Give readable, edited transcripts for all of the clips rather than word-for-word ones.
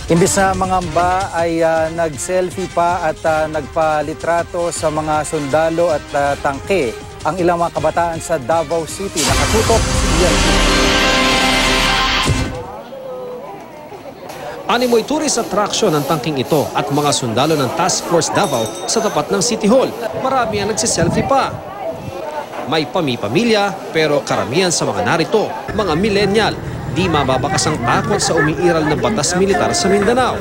Imbis na mangamba ay nag-selfie pa at nagpalitrato sa mga sundalo at tangke ang ilang mga kabataan sa Davao City. Nakatutok yan. Animoy tourist attraction ang tangking ito at mga sundalo ng Task Force Davao sa tapat ng City Hall. Marami ang nagsiselfie pa. May pamilya pero karamihan sa mga narito, mga millennial. Di mababakas ang takot sa umiiral na batas militar sa Mindanao.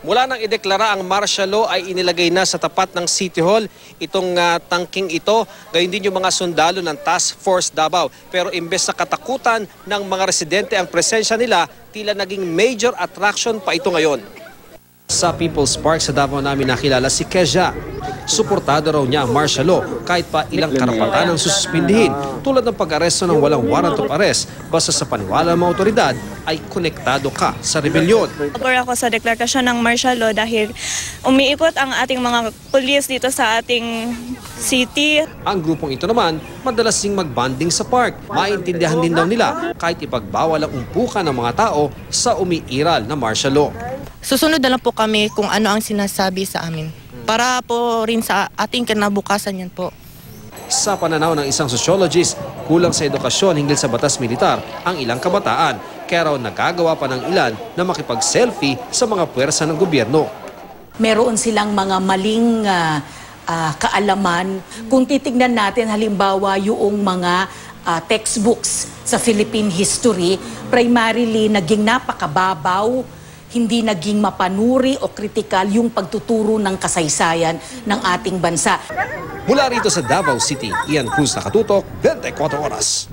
Mula nang ideklara ang martial law ay inilagay na sa tapat ng City Hall itong tangking ito. Gayon din yung mga sundalo ng Task Force Davao. Pero imbes sa katakutan ng mga residente ang presensya nila, tila naging major attraction pa ito ngayon. Sa People's Park sa Davao namin nakilala si Kezia. Suportado raw niya ang martial law kahit pa ilang karapatan ang sususpindihin tulad ng pag-aresto ng walang warrant of arrest basta sa paniwala ng mga otoridad ay konektado ka sa rebelyon. Pagor ako sa deklarasyon ng martial law dahil umiikot ang ating mga pulis dito sa ating city. Ang grupong ito naman madalas ding magbanding sa park. Maintindihan din daw nila kahit ipagbawal ang umpukan ng mga tao sa umiiral na martial law. Susunod na lang po kami kung ano ang sinasabi sa amin. Para po rin sa ating kinabukasan yan po. Sa pananaw ng isang sociologist, kulang sa edukasyon hinggil sa batas militar ang ilang kabataan. Kaya raw nagagawa pa ng ilan na makipag-selfie sa mga puwersa ng gobyerno. Meron silang mga maling kaalaman. Kung titignan natin halimbawa yung mga textbooks sa Philippine history, primarily naging napakababaw, hindi naging mapanuri o kritikal yung pagtuturo ng kasaysayan ng ating bansa. Mula rito sa Davao City, Ian Cruz, Nakatutok, 24 Oras.